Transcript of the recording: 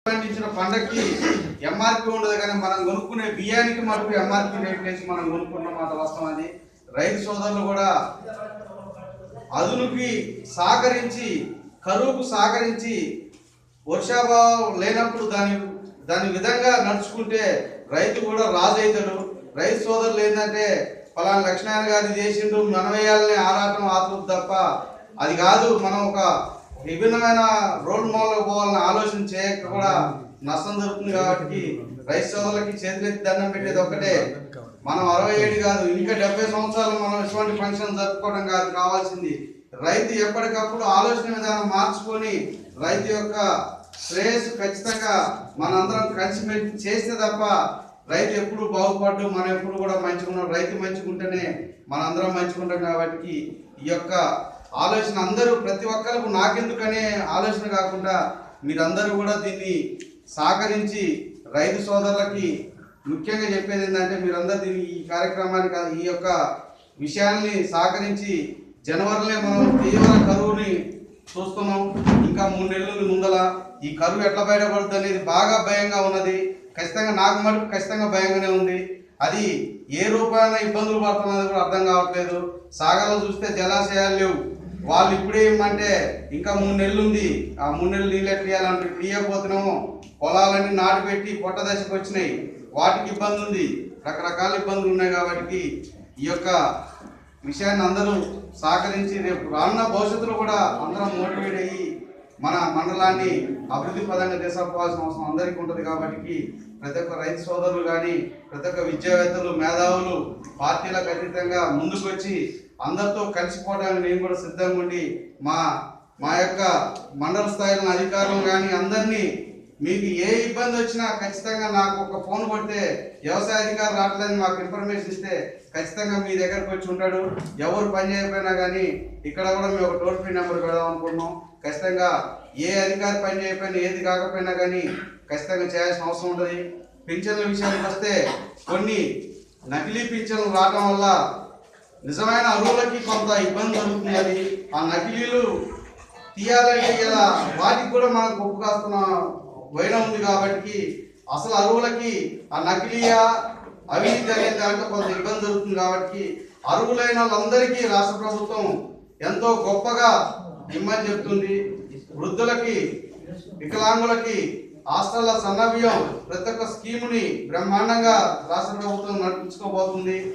పండించిన పంటకి ఎంఆర్పి ఉండదు, కానీ మనం కొనుక్కునే బియ్యానికి మటుకు ఎంఆర్పి రేట్ వేసి మనం కొనుక్కున్న మాట వాస్తవం. అది రైతు సోదరులు కూడా అదునుకి సహకరించి, కరువుకు సహకరించి, వర్షాభావం లేనప్పుడు దాని విధంగా నడుచుకుంటే రైతు కూడా రాజు అవుతాడు. రైతు సోదరులు ఏంటంటే ఫలానా లక్ష్మణ గారి చేసిండు మనం వేయాలని ఆరాటం ఆతృత తప్ప అది కాదు. మనం ఒక విభిన్నమైన రోల్ మోడల్ పోవాలని ఆలోచన చేయక కూడా నష్టం జరుగుతుంది. కాబట్టి రైతు సోదరులకి చేతులెత్తి దండం పెట్టేది ఒక్కటే, మనం 67 కాదు ఇంకా 70 సంవత్సరాలు మనం ఇటువంటి ఫంక్షన్ జరుపుకోవడం కాదు కావాల్సింది. రైతు ఎప్పటికప్పుడు ఆలోచన విధానం మార్చుకొని రైతు యొక్క శ్రేయస్సు ఖచ్చితంగా మనందరం కలిసి చేస్తే తప్ప రైతు ఎప్పుడు బాగుపడ్డు, మనం ఎప్పుడు కూడా మంచిగా ఉన్నాం. రైతు మంచిగా ఉంటేనే మనందరం మంచిగా ఉంటాం. కాబట్టి ఈ యొక్క ఆలోచన అందరూ ప్రతి ఒక్కరికి నాకెందుకనే ఆలోచన కాకుండా మీరందరూ కూడా దీన్ని సహకరించి రైతు సోదరులకి ముఖ్యంగా చెప్పేది ఏంటంటే మీరందరూ దీన్ని ఈ కార్యక్రమానికి ఈ యొక్క విషయాన్ని సహకరించి జనవరిలో మనం తీవ్ర కరువుని చూస్తున్నాం. ఇంకా 3 నెలలు ముందల ఈ కరువు ఎట్లా బయటపడుతుంది అనేది బాగా భయంగా ఉన్నది. ఖచ్చితంగా నాకు మటుకు ఖచ్చితంగా భయంగానే ఉంది. అది ఏ రూపాయన ఇబ్బందులు పడుతున్నది కూడా అర్థం కావట్లేదు. సాగర్లో చూస్తే జలాశయాలు లేవు. వాళ్ళు ఇప్పుడే ఏమంటే ఇంకా 3 నెలలు ఉంది, ఆ 3 నెలలు నీళ్ళు ఎట్టియాలంటే తీయకపోతున్నాము. పొలాలన్నీ నాటు పెట్టి పొట్ట దశకు వచ్చినాయి, వాటికి ఇబ్బంది ఉంది, రకరకాల ఇబ్బందులు ఉన్నాయి. కాబట్టి ఈ యొక్క విషయాన్ని అందరూ సహకరించి రేపు రానున్న భవిష్యత్తులో కూడా అందరం మోటివేట్ అయ్యి మన మండలాన్ని అభివృద్ధి పదంగా తీసుకుపోవాల్సిన అవసరం అందరికీ ఉంటుంది. కాబట్టి ప్రతి ఒక్క రైతు సోదరులు కానీ ప్రతి ఒక్క విద్యావేత్తలు మేధావులు పార్టీలకు అతీతంగా ముందుకు వచ్చి అందరితో కలిసిపోవడానికి నేను కూడా సిద్ధంగా ఉండి మా యొక్క మండల స్థాయిలో అధికారులు కానీ అందరినీ మీకు ఏ ఇబ్బంది వచ్చినా ఖచ్చితంగా నాకు ఒక ఫోన్ కొడితే వ్యవసాయ అధికారులు రావట్లేదని మాకు ఇన్ఫర్మేషన్ ఇస్తే ఖచ్చితంగా మీ దగ్గరకు వచ్చి ఉంటాడు. ఎవరు పని చేయకపోయినా కానీ ఇక్కడ కూడా మేము ఒక టోల్ ఫ్రీ నెంబర్ పెడదాం అనుకున్నాం. ఖచ్చితంగా ఏ అధికారి పని చేయకపోయినా ఏది కాకపోయినా కానీ ఖచ్చితంగా చేయాల్సిన అవసరం ఉంటుంది. పింఛన్ల విషయానికి వస్తే కొన్ని నకిలీ పింఛన్లు రావడం వల్ల నిజమైన అరువులకి కొంత ఇబ్బంది జరుగుతుంది. అది ఆ నకిలీలు తీయాలంటే ఇలా వాటికి కూడా మనకు ఒప్పు కాస్తున్న వైనం ఉంది. కాబట్టి అసలు అరువులకి ఆ నకిలీయా అవినీతి అనే దాంట్లో కొంత ఇబ్బంది జరుగుతుంది. కాబట్టి అరువులైన వాళ్ళందరికీ రాష్ట్ర ప్రభుత్వం ఎంతో గొప్పగా ఇమ్మని చెప్తుంది. వృద్ధులకి, వికలాంగులకి హాస్టల్ల సన్నబియ్యం ప్రతి ఒక్క స్కీముని బ్రహ్మాండంగా రాష్ట్ర ప్రభుత్వం నడిపించుకోబోతుంది.